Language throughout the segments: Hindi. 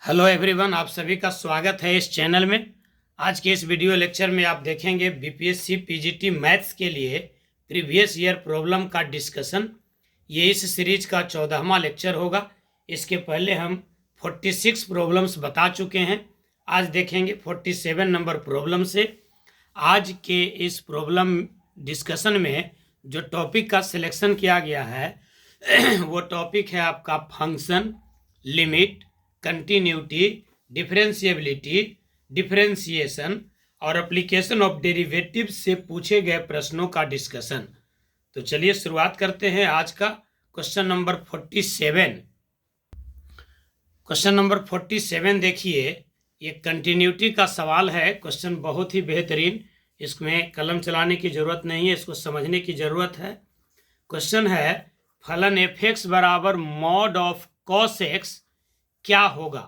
हेलो एवरीवन, आप सभी का स्वागत है इस चैनल में। आज के इस वीडियो लेक्चर में आप देखेंगे बीपीएससी पीजीटी मैथ्स के लिए प्रीवियस ईयर प्रॉब्लम का डिस्कशन। ये इस सीरीज का 14वां लेक्चर होगा। इसके पहले हम 46 प्रॉब्लम्स बता चुके हैं। आज देखेंगे 47 नंबर प्रॉब्लम से। आज के इस प्रॉब्लम डिस्कशन में जो टॉपिक का सिलेक्शन किया गया है वो टॉपिक है आपका function, limit, continuity, differentiability, differentiation और एप्लीकेशन ऑफ डेरिवेटिव से पूछे गए प्रश्नों का डिस्कशन। तो चलिए शुरुआत करते हैं आज का क्वेश्चन नंबर 47। क्वेश्चन नंबर 47 देखिए, ये कंटिन्यूटी का सवाल है। क्वेश्चन बहुत ही बेहतरीन, इसमें कलम चलाने की जरूरत नहीं है, इसको समझने की जरूरत है। क्वेश्चन है फलन एफ एक्स बराबर मॉड ऑफ कॉस एक्स क्या होगा।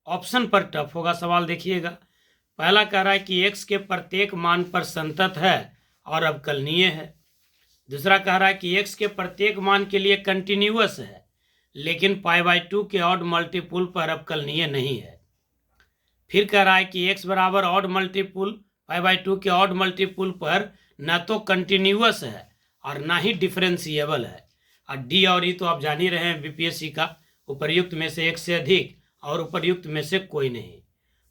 ऑप्शन पर टफ होगा सवाल, देखिएगा। पहला कह रहा है कि एक्स के प्रत्येक मान पर संतत है और अवकलनीय है। दूसरा कह रहा है कि एक्स के प्रत्येक मान के लिए कंटिन्यूअस है लेकिन π/2 के ऑड मल्टीपुल पर अवकलनीय नहीं है। फिर कह रहा है कि एक्स बराबर ऑड मल्टीपुल π/2 के ऑड मल्टीपुल पर न तो कंटिन्यूअस है और ना ही डिफरेंशिएबल है। और डी और ई तो आप जान ही रहे हैं बीपीएससी का, उपर्युक्त में से एक से अधिक और उपर्युक्त में से कोई नहीं।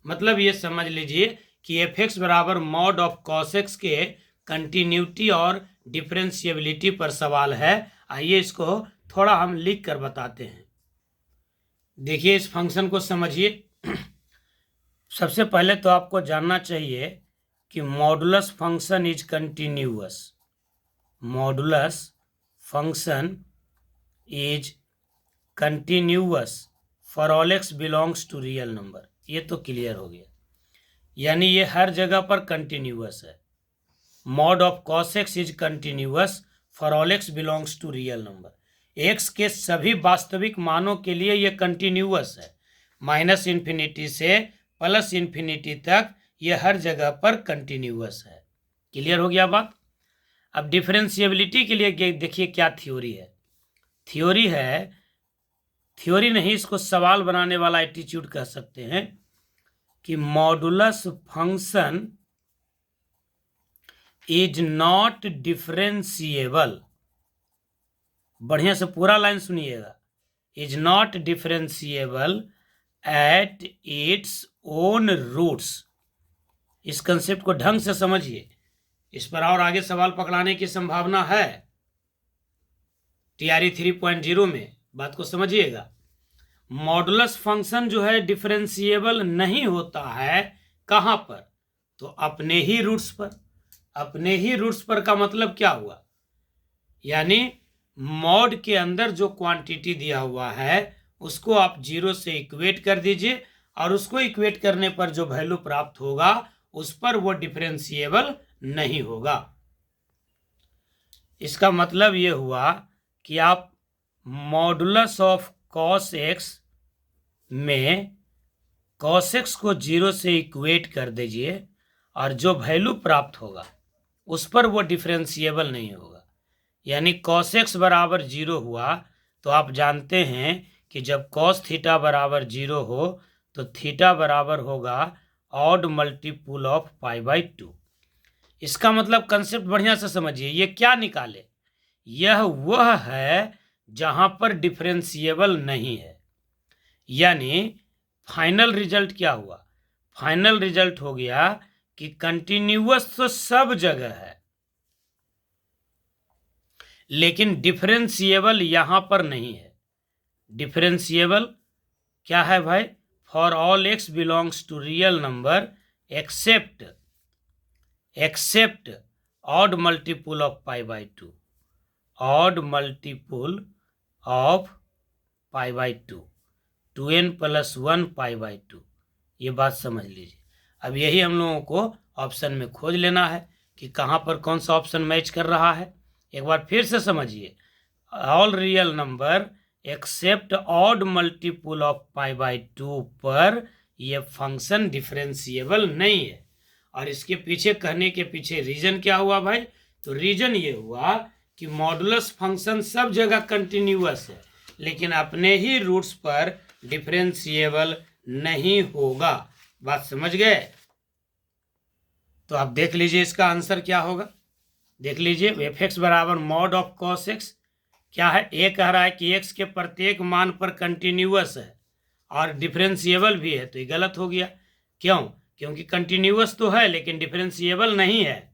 मतलब ये समझ लीजिए कि एफ एक्स बराबर मॉड ऑफ कॉस एक्स के कंटिन्यूटी और डिफरेंशिएबिलिटी पर सवाल है। आइए इसको थोड़ा हम लिख कर बताते हैं। देखिए इस फंक्शन को समझिए। सबसे पहले तो आपको जानना चाहिए कि modulus function is continuous. Modulus function is continuous for all x belongs to real number. ये तो क्लियर हो गया, यानी ये हर जगह पर कंटिन्यूअस है। Mod of cos X is continuous for all x belongs to real number. X के सभी वास्तविक मानों के लिए ये कंटिन्यूअस है। -∞ से +∞ तक ये हर जगह पर कंटिन्यूअस है। क्लियर हो गया बात। अब डिफरेंशिएबिलिटी के लिए देखिए क्या थ्योरी है। थ्योरी नहीं, इसको सवाल बनाने वाला एटीट्यूड कह सकते हैं कि modulus function is not differentiable. बढ़िया से पूरा लाइन सुनिएगा। Is not differentiable at its own roots. इस कंसेप्ट को ढंग से समझिए, इस पर और आगे सवाल पकड़ाने की संभावना है टीआरई 3.0 में। बात को समझिएगा। मॉडुलस फंक्शन जो है डिफरेंशिएबल नहीं होता है। कहां पर? तो अपने ही रूट्स पर। अपने ही रूट्स पर का मतलब क्या हुआ? यानी मॉड के अंदर जो क्वांटिटी दिया हुआ है उसको आप 0 से इक्वेट कर दीजिए और उसको इक्वेट करने पर जो वैल्यू प्राप्त होगा उस पर वो डिफरेंशिएबल नहीं होगा। इसका मतलब ये हुआ कि आप मॉडुलस ऑफ कॉस एक्स में कॉस एक्स को 0 से इक्वेट कर दीजिए और जो वैल्यू प्राप्त होगा उस पर वो डिफरेंशिएबल नहीं होगा। यानी कॉस एक्स बराबर 0 हुआ तो आप जानते हैं कि जब कॉस थीटा बराबर 0 हो तो थीटा बराबर होगा ऑड मल्टीपुल ऑफ π/2। इसका मतलब कंसेप्ट बढ़िया से समझिए। ये क्या निकाले? यह वह है जहां पर डिफरेंशिएबल नहीं है। यानी फाइनल रिजल्ट क्या हुआ? फाइनल रिजल्ट हो गया कि कंटिन्यूअस तो सब जगह है लेकिन डिफरेंशिएबल यहां पर नहीं है। डिफरेंशिएबल क्या है भाई? For all x belongs to real number except odd multiple of π/2। Odd multiple of π/2, 2n + 1 π/2। ये बात समझ लीजिए। अब यही हम लोगों को ऑप्शन में खोज लेना है कि कहाँ पर कौन सा ऑप्शन मैच कर रहा है। एक बार फिर से समझिए। All real number except odd multiple of π/2 पर यह फंक्शन डिफरेंशिएबल नहीं है। और इसके पीछे कहने के पीछे रीजन क्या हुआ भाई? तो रीजन ये हुआ कि मॉडुलस फंक्शन सब जगह कंटिन्यूअस है लेकिन अपने ही रूट्स पर डिफरेंशिएबल नहीं होगा। बात समझ गए? तो आप देख लीजिए इसका आंसर क्या होगा। देख लीजिए, एफ एक्स बराबर मॉड ऑफ कॉस एक्स क्या है, ए कह रहा है कि एक्स के प्रत्येक मान पर कंटिन्यूअस है और डिफरेंशिएबल भी है, तो ये गलत हो गया। क्यों? क्योंकि कंटिन्यूअस तो है लेकिन डिफरेंशिएबल नहीं है।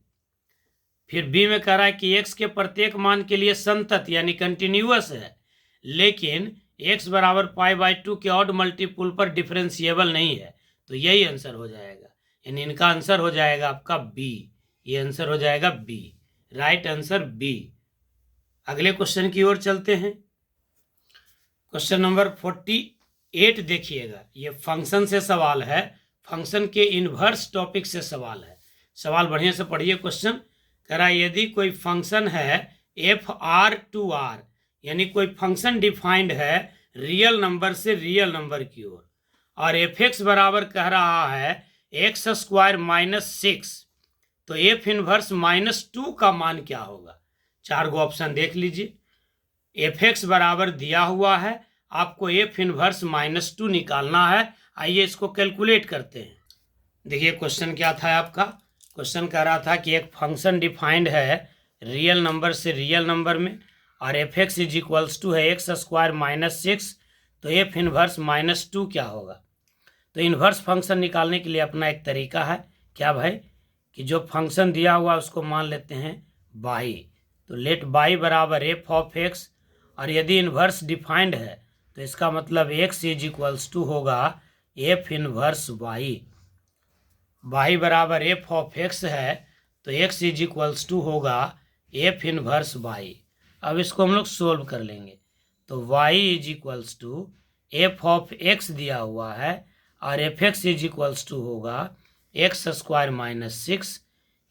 फिर बी में कह रहा है कि एक्स के प्रत्येक मान के लिए संतत यानी कंटिन्यूअस है, लेकिन एक्स बराबर π/2 के ऑड मल्टीपुल पर डिफरेंशिएबल नहीं है, तो यही आंसर हो जाएगा। यानी इनका आंसर हो जाएगा आपका बी। ये आंसर हो जाएगा बी, राइट आंसर बी। अगले क्वेश्चन की ओर चलते हैं। क्वेश्चन नंबर 48 देखिएगा, ये फंक्शन से सवाल है, फंक्शन के इन्वर्स टॉपिक से सवाल है। सवाल बढ़िया से पढ़िए। क्वेश्चन कह रहा है यदि कोई फंक्शन है एफ आर टू आर, यानी कोई फंक्शन डिफाइंड है रियल नंबर से रियल नंबर की ओर, और एफ एक्स बराबर कह रहा है एक्स स्क्वायर -6, तो एफ इनवर्स -2 का मान क्या होगा? 4 गो ऑप्शन देख लीजिए। एफ एक्स बराबर दिया हुआ है, आपको एफ इनवर्स -2 निकालना है। आइए इसको कैलकुलेट करते हैं। देखिए क्वेश्चन क्या था आपका। क्वेश्चन कह रहा था कि एक फंक्शन डिफाइंड है रियल नंबर से रियल नंबर में, और F X is equals to है एक्स स्क्वायर -6, तो एफ इनवर्स -2 क्या होगा? तो इन्वर्स फंक्शन निकालने के लिए अपना एक तरीका है। क्या भाई? कि जो फंक्शन दिया हुआ उसको मान लेते हैं बाई, तो लेट बाई बराबर एफ ऑफ एक्स, और यदि इन्वर्स डिफाइंड है तो इसका मतलब एक्स इज इक्वल्स टू होगा एफ इनवर्स वाई। वाई बराबर एफ ऑफ एक्स है तो एक्स इज इक्वल्स टू होगा एफ इनवर्स वाई। अब इसको हम लोग सोल्व कर लेंगे, तो Y is equals to F of X दिया हुआ है और F X is equals to होगा एक्स स्क्वायर -6,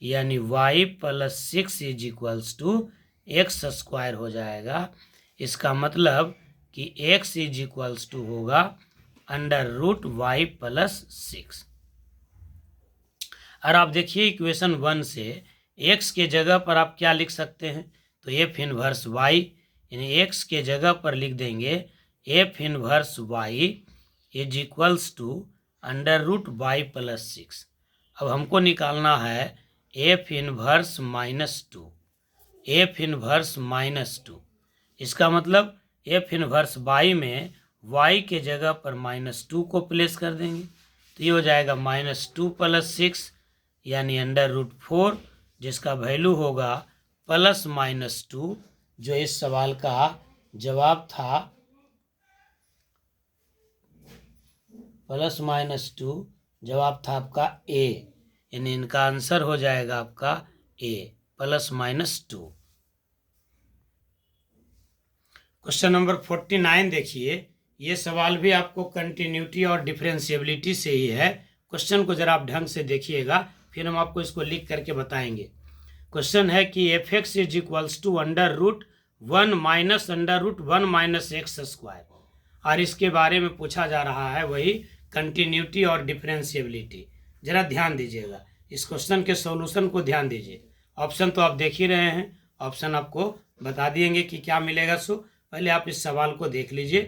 यानी Y plus 6 is equals to X square हो जाएगा। इसका मतलब कि एक्स इज इक्वल्स टू होगा √y + 6। और आप देखिए इक्वेशन 1 से x के जगह पर आप क्या लिख सकते हैं? तो एफ इनवर्स y, यानी x के जगह पर लिख देंगे F inverse y is equals to √y + 6। अब हमको निकालना है एफ इनवर्स -2, एफ इनवर्स -2। इसका मतलब एफ इनवर्स y में y के जगह पर -2 को प्लेस कर देंगे, तो ये हो जाएगा -2 + 6 यानी √4, जिसका वैल्यू होगा +-2, जो इस सवाल का जवाब था। +-2 जवाब था आपका ए, यानी इनका आंसर हो जाएगा आपका ए, +-2। क्वेश्चन नंबर 49 देखिए, ये सवाल भी आपको कंटिन्यूटी और डिफरेंशिएबिलिटी से ही है। क्वेश्चन को जरा आप ढंग से देखिएगा, फिर हम आपको इसको लिख करके बताएंगे। क्वेश्चन है कि F X is equals to √1 - x square, और इसके बारे में पूछा जा रहा है वही कंटिन्यूटी और डिफरेंशिएबिलिटी। जरा ध्यान दीजिएगा, इस क्वेश्चन के सॉल्यूशन को ध्यान दीजिए। ऑप्शन तो आप देख ही रहे हैं, ऑप्शन आपको बता दिएंगे कि क्या मिलेगा। सो पहले आप इस सवाल को देख लीजिए,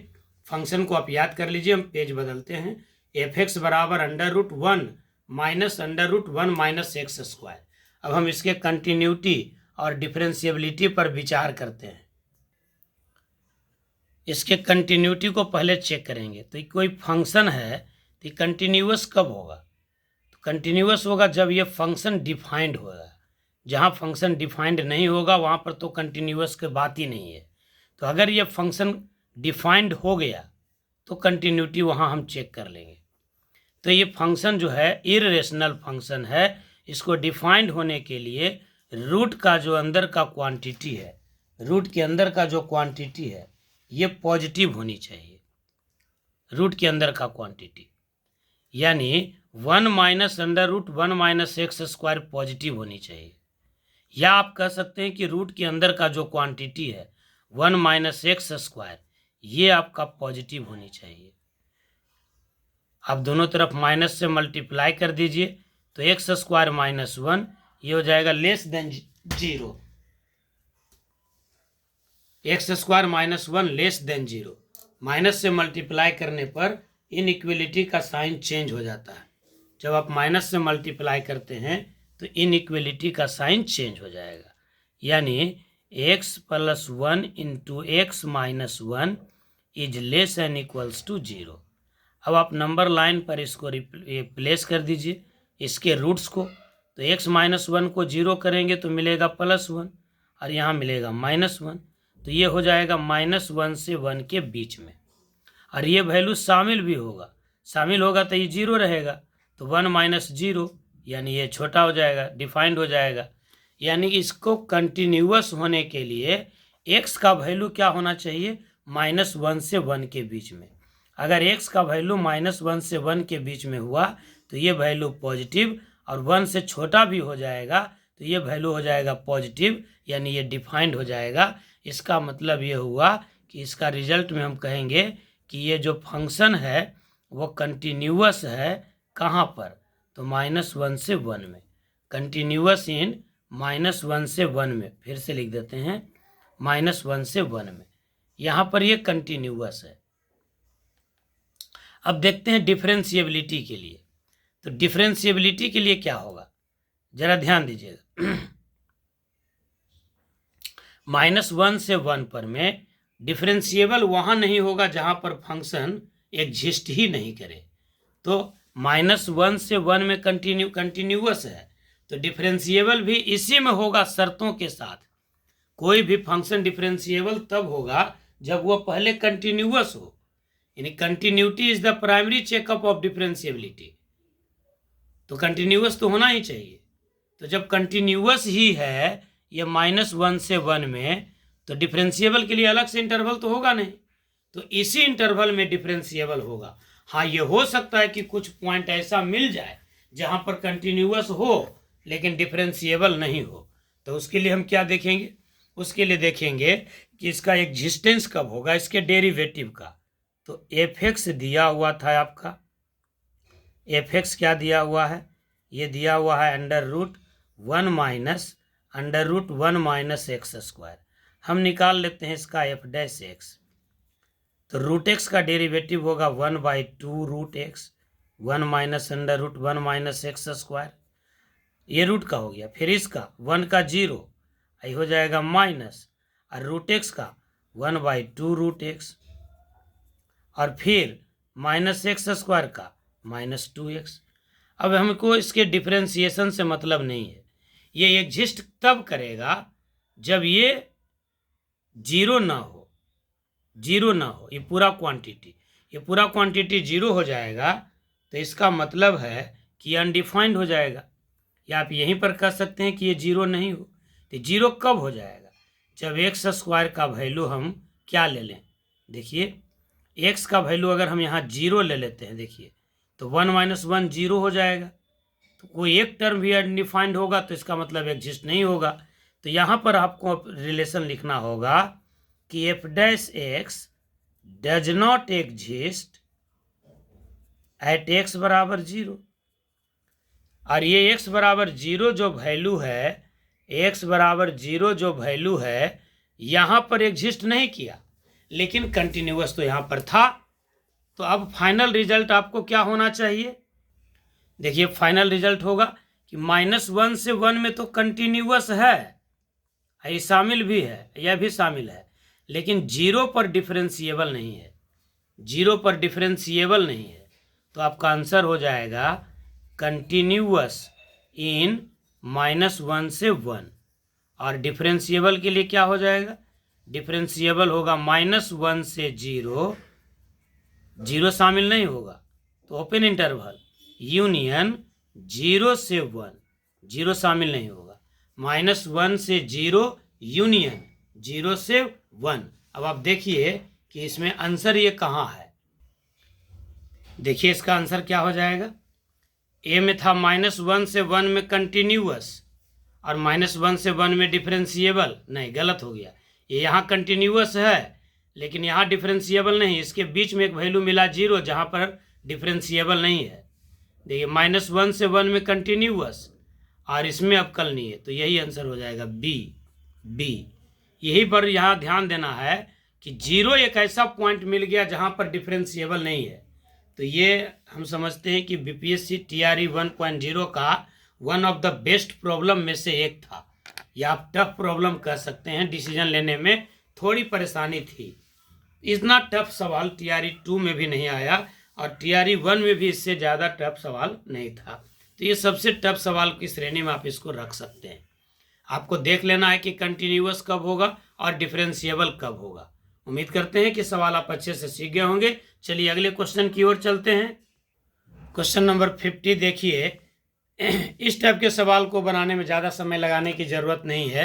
फंक्शन को आप याद कर लीजिए। हम पेज बदलते हैं। एफ एक्स बराबर √1 - x स्क्वायर। अब हम इसके कंटिन्यूटी और डिफरेंशिएबिलिटी पर विचार करते हैं। इसके कंटिन्यूटी को पहले चेक करेंगे। तो कोई फंक्शन है तो कंटिन्यूअस कब होगा? तो कंटिन्यूअस होगा जब ये फंक्शन डिफाइंड होगा। जहाँ फंक्शन डिफाइंड नहीं होगा वहाँ पर तो कंटिन्यूअस की बात ही नहीं है। तो अगर ये फंक्शन डिफाइंड हो गया तो कंटिन्यूटी वहाँ हम चेक कर लेंगे। तो ये फंक्शन जो है इररेशनल फंक्शन है, इसको डिफाइंड होने के लिए रूट का जो अंदर का क्वांटिटी है, रूट के अंदर का जो क्वांटिटी है ये पॉजिटिव होनी चाहिए। रूट के अंदर का क्वांटिटी यानी 1 - √1 - x स्क्वायर पॉजिटिव होनी चाहिए। या आप कह सकते हैं कि रूट के अंदर का जो क्वांटिटी है 1 - x स्क्वायर, ये आपका पॉजिटिव होनी चाहिए। आप दोनों तरफ माइनस से मल्टीप्लाई कर दीजिए, तो x स्क्वायर -1 ये हो जाएगा <0। x square -1 <0। माइनस से मल्टीप्लाई करने पर इनइक्वलिटी का साइन चेंज हो जाता है। जब आप माइनस से मल्टीप्लाई करते हैं तो इनइक्वलिटी का साइन चेंज हो जाएगा, यानी x + 1 × x - 1 is less and equals to 0। अब आप नंबर लाइन पर इसको रिप्लेस कर दीजिए इसके रूट्स को, तो x - 1 को 0 करेंगे तो मिलेगा +1 और यहाँ मिलेगा -1, तो ये हो जाएगा -1 से 1 के बीच में, और ये वैल्यू शामिल भी होगा, शामिल होगा तो ये 0 रहेगा, तो 1 - 0 यानी ये छोटा हो जाएगा, डिफाइंड हो जाएगा। यानी कि इसको कंटिन्यूअस होने के लिए x का वैल्यू क्या होना चाहिए, -1 से 1 के बीच में। अगर x का वैल्यू -1 से 1 के बीच में हुआ तो ये वैल्यू पॉजिटिव, और 1 से छोटा भी हो जाएगा तो ये वैल्यू हो जाएगा पॉजिटिव, यानी ये डिफाइंड हो जाएगा। इसका मतलब ये हुआ कि इसका रिजल्ट में हम कहेंगे कि ये जो फंक्शन है वो कंटिन्यूअस है, कहाँ पर, तो -1 से 1 में, कंटिन्यूअस इन -1 से 1 में। फिर से लिख देते हैं -1 से 1 में, यहाँ पर ये कंटिन्यूअस है। अब देखते हैं डिफरेंशिएबिलिटी के लिए, तो डिफरेंशिएबिलिटी के लिए क्या होगा, जरा ध्यान दीजिएगा। -1 से 1 पर में डिफरेंशिएबल वहाँ नहीं होगा जहाँ पर फंक्शन एग्जिस्ट ही नहीं करे, तो -1 से 1 में कंटिन्यूअस है, तो डिफरेंशिएबल भी इसी में होगा शर्तों के साथ। कोई भी फंक्शन डिफरेंशिएबल तब होगा जब वो पहले कंटिन्यूअस हो, यानी continuity is the primary checkup of differentiability, तो कंटिन्यूअस तो होना ही चाहिए। तो जब कंटिन्यूअस ही है ये -1 से 1 में, तो डिफरेंशिएबल के लिए अलग से इंटरवल तो होगा नहीं, तो इसी इंटरवल में डिफरेंशिएबल होगा। हाँ, ये हो सकता है कि कुछ पॉइंट ऐसा मिल जाए जहाँ पर कंटिन्यूअस हो लेकिन डिफरेंशिएबल नहीं हो, तो उसके लिए हम क्या देखेंगे, उसके लिए देखेंगे कि इसका एग्जिस्टेंस कब होगा, इसके डेरिवेटिव का। तो f(x) दिया हुआ था आपका, f(x) क्या दिया हुआ है, ये दिया हुआ है √1 - x²। हम निकाल लेते हैं इसका f'(x), तो √x का डेरिवेटिव होगा 1/2√x, 1 - x², ये रूट का हो गया। फिर इसका 1 का 0 आई हो जाएगा माइनस, और √x का 1/2√x, और फिर -x² का -2x। अब हमको इसके डिफरेंशिएशन से मतलब नहीं है, ये एग्जिस्ट तब करेगा जब ये 0 ना हो, 0 ना हो, ये पूरा क्वांटिटी 0 हो जाएगा, तो इसका मतलब है कि अनडिफाइंड हो जाएगा, या आप यहीं पर कह सकते हैं कि ये 0 नहीं हो। तो 0 कब हो जाएगा, जब x² का वैल्यू हम क्या ले लें, देखिए x का वैल्यू अगर हम यहाँ 0 ले लेते हैं, देखिए तो 1 - 1 0 हो जाएगा, तो कोई एक टर्म भी अनडिफाइंड होगा तो इसका मतलब एग्जिस्ट नहीं होगा। तो यहाँ पर आपको रिलेशन लिखना होगा कि f'(x) does not exist at x = 0, और ये x = 0 जो वैल्यू है, x = 0 जो वैल्यू है यहाँ पर एग्जिस्ट नहीं किया, लेकिन कंटिन्यूअस तो यहाँ पर था। तो अब फाइनल रिजल्ट आपको क्या होना चाहिए, देखिए फाइनल रिजल्ट होगा कि -1 से 1 में तो कंटिन्यूअस है, ये शामिल भी है, यह भी शामिल है, लेकिन 0 पर डिफरेंशिएबल नहीं है, 0 पर डिफरेंशिएबल नहीं है, तो आपका आंसर हो जाएगा कंटिन्यूअस इन -1 से 1, और डिफरेंशिएबल के लिए क्या हो जाएगा, डिफरेंशिएबल होगा -1 से 0, 0 शामिल नहीं होगा तो ओपन इंटरवल यूनियन 0 से 1, 0 शामिल नहीं होगा, -1 से 0 यूनियन 0 से 1। अब आप देखिए कि इसमें आंसर ये कहाँ है, देखिए इसका आंसर क्या हो जाएगा, ए में था -1 से 1 में कंटिन्यूअस, और -1 से 1 में डिफरेंशिएबल नहीं, गलत हो गया, ये यहाँ कंटिन्यूअस है लेकिन यहाँ डिफरेंशिएबल नहीं, इसके बीच में एक वैल्यू मिला 0 जहाँ पर डिफरेंशिएबल नहीं है। देखिए -1 से 1 में कंटिन्यूअस और इसमें अवकल नहीं है, तो यही आंसर हो जाएगा बी। यही पर यहाँ ध्यान देना है कि 0 एक ऐसा पॉइंट मिल गया जहाँ पर डिफरेंशिएबल नहीं है, तो तो ये हम समझते हैं कि बीपीएससी टीआरई 1.0 का one of the best problem में से एक था, या आप टफ प्रॉब्लम कह सकते हैं। डिसीजन लेने में थोड़ी परेशानी थी। इतना टफ सवाल टीआरई 2 में भी नहीं आया और टीआरई 1 में भी इससे ज़्यादा टफ सवाल नहीं था। तो ये सबसे टफ सवाल की श्रेणी में आप इसको रख सकते हैं। आपको देख लेना है कि कंटिन्यूअस कब होगा और डिफरेंशिएबल कब होगा। उम्मीद करते हैं कि सवाल आप अच्छे से सीख गए होंगे। चलिए अगले क्वेश्चन की ओर चलते हैं। क्वेश्चन नंबर 50 देखिए। इस टाइप के सवाल को बनाने में ज़्यादा समय लगाने की ज़रूरत नहीं है।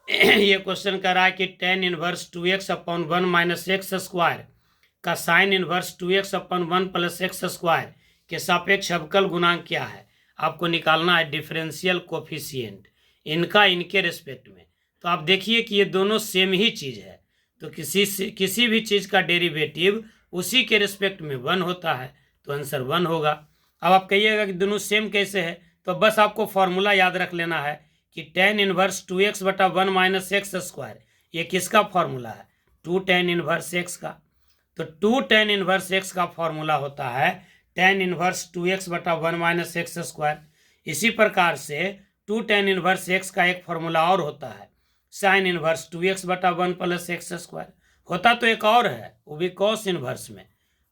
ये क्वेश्चन कर रहा है कि tan inverse 2x upon 1 minus x square का sine inverse 2x upon 1 plus x square के सापेक्ष अवकल गुणांक क्या है। आपको निकालना है डिफरेंशियल कोफिशिएंट इनका इनके रिस्पेक्ट में। तो आप देखिए कि ये दोनों सेम ही चीज़ है, तो किसी भी चीज़ का डेरिवेटिव उसी के रिस्पेक्ट में 1 होता है, तो आंसर 1 होगा। अब आप कहिएगा कि दोनों सेम कैसे है, तो बस आपको फॉर्मूला याद रख लेना है कि tan इनवर्स 2x बटा 1 माइनस एक्स स्क्वायर, ये किसका फॉर्मूला है, 2 tan इनवर्स x का। तो 2 tan इनवर्स x का फॉर्मूला होता है tan इनवर्स 2x बटा 1 माइनस एक्स स्क्वायर। इसी प्रकार से 2 tan इनवर्स x का एक फॉर्मूला और होता है साइन इनवर्स 2x बटा 1 प्लस एक्स स्क्वायर। होता तो एक और है, वो भी कॉस इनवर्स में,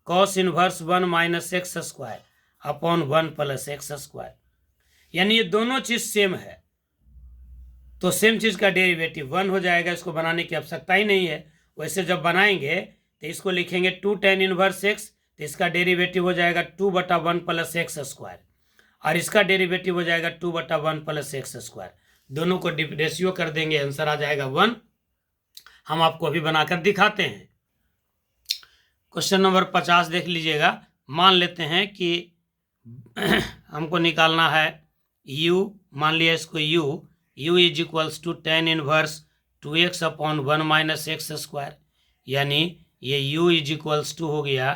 cos inverse 1 minus x square upon 1 plus x square. यानी ये दोनों चीज़ सेम है, तो सेम चीज़ का डेरिवेटिव 1 हो जाएगा। इसको बनाने की आवश्यकता ही नहीं है। वैसे जब बनाएंगे तो इसको लिखेंगे 2 tan इनवर्स x, तो इसका डेरिवेटिव हो जाएगा 2 बटा 1 प्लस एक्स स्क्वायर, और इसका डेरिवेटिव हो जाएगा 2 बटा 1 प्लस एक्स स्क्वायर। दोनों को रेशियो कर देंगे, आंसर आ जाएगा 1। हम आपको अभी बनाकर दिखाते हैं। क्वेश्चन नंबर 50 देख लीजिएगा। मान लेते हैं कि हमको निकालना है u, मान लिया इसको u is equals to tan inverse 2x upon 1 minus x square, यानी ये u इज इक्वल्स टू हो गया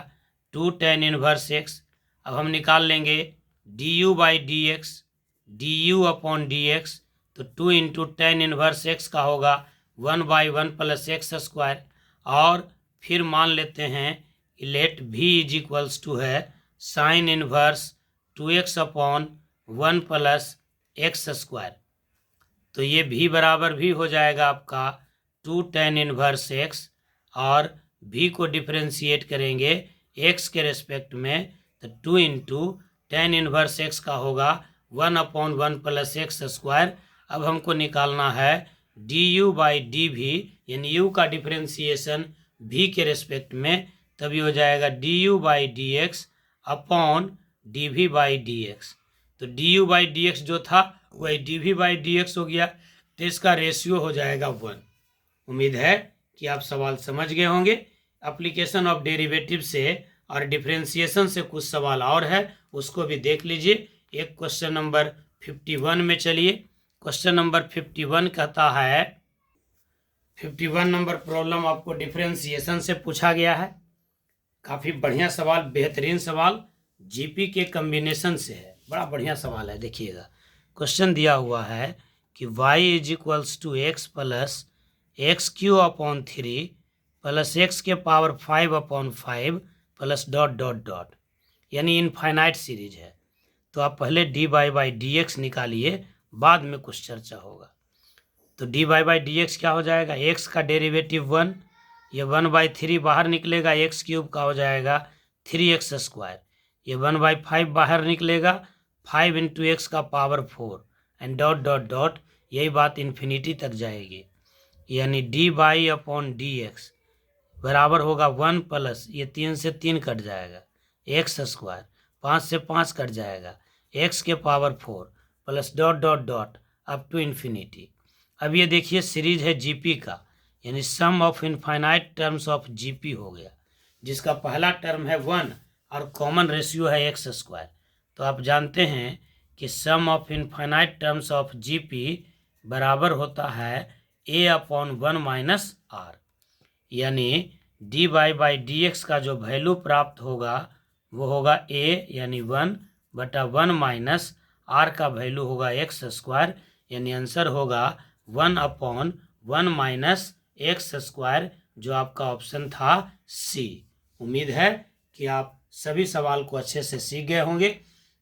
2 tan इनवर्स x। अब हम निकाल लेंगे du by d x, du upon d x, तो 2 इंटू tan इनवर्स x का होगा 1 बाई 1 प्लस एक्स स्क्वायर। और फिर मान लेते हैं let v is equals to है sine inverse 2x upon 1 plus x square. तो ये v बराबर भी हो जाएगा आपका 2 tan इनवर्स x, और v को डिफरेंशिएट करेंगे x के रेस्पेक्ट में, तो 2 इंटू tan इनवर्स x का होगा 1 अपॉन 1 प्लस एक्स स्क्वायर। अब हमको निकालना है du बाई डी वी, यानी u का डिफरेंशिएशन v के रेस्पेक्ट में, तभी हो जाएगा du by d x upon d v by d x. तो du बाई डी एक्स जो था वही d v by d x हो गया, तो इसका रेशियो हो जाएगा 1। उम्मीद है कि आप सवाल समझ गए होंगे। एप्लीकेशन ऑफ डेरिवेटिव से और डिफरेंशिएशन से कुछ सवाल और है, उसको भी देख लीजिए। एक क्वेश्चन नंबर 51 में चलिए। क्वेश्चन नंबर 51 कहता है, 51 नंबर प्रॉब्लम आपको डिफरेंशिएशन से पूछा गया है। काफ़ी बढ़िया सवाल, बेहतरीन सवाल, जीपी के कम्बिनेशन से है, बड़ा बढ़िया सवाल है। देखिएगा क्वेश्चन दिया हुआ है कि y is equals to x plus x cube upon 3 plus x के power 5 upon 5 plus dot dot dot, यानी इनफाइनाइट सीरीज है। तो आप पहले d y by d x निकालिए, बाद में कुछ चर्चा होगा। तो d y by d x क्या हो जाएगा, एक्स का डेरिवेटिव 1, ये 1/3 बाहर निकलेगा, एक्स क्यूब का हो जाएगा 3x स्क्वायर, ये 1/5 बाहर निकलेगा, 5 इंटू एक्स का power 4 and dot dot dot, यही बात इन्फिनिटी तक जाएगी। यानी d y upon d x बराबर होगा 1 प्लस, ये 3 से 3 कट जाएगा, एक्स स्क्वायर, 5 से 5 कट जाएगा, एक्स के power 4 plus dot dot dot up to infinity. अब ये देखिए सीरीज है जीपी का, यानी sum of infinite terms of GP हो गया, जिसका पहला टर्म है 1 और कॉमन रेशियो है एक्स स्क्वायर। तो आप जानते हैं कि sum of infinite terms of GP बराबर होता है a अपॉन 1 माइनस आर, यानी d y by d x का जो वैल्यू प्राप्त होगा वो होगा a यानी 1 बटा 1 माइनस आर का वैल्यू होगा एक्स स्क्वायर, यानी आंसर होगा 1 अपॉन 1 माइनस एक्स स्क्वायर, जो आपका ऑप्शन था सी। उम्मीद है कि आप सभी सवाल को अच्छे से सीख गए होंगे।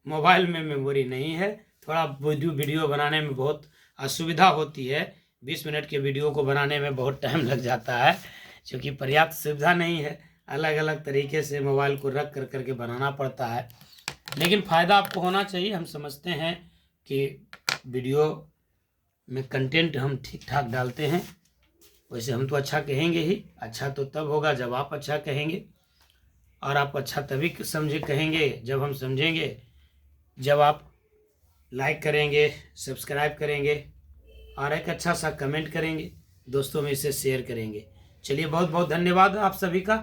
मोबाइल में मेमोरी नहीं है, थोड़ा वीडियो बनाने में बहुत असुविधा होती है। 20 मिनट के वीडियो को बनाने में बहुत टाइम लग जाता है, क्योंकि पर्याप्त सुविधा नहीं है। अलग अलग तरीके से मोबाइल को रख कर करके बनाना पड़ता है, लेकिन फ़ायदा आपको होना चाहिए। हम समझते हैं कि वीडियो में कंटेंट हम ठीक ठाक डालते हैं। वैसे हम तो अच्छा कहेंगे ही, अच्छा तो तब होगा जब आप अच्छा कहेंगे, और आप अच्छा तभी कहेंगे जब हम समझेंगे, जब आप लाइक करेंगे, सब्सक्राइब करेंगे और एक अच्छा सा कमेंट करेंगे, दोस्तों में इसे शेयर करेंगे। चलिए, बहुत बहुत धन्यवाद आप सभी का।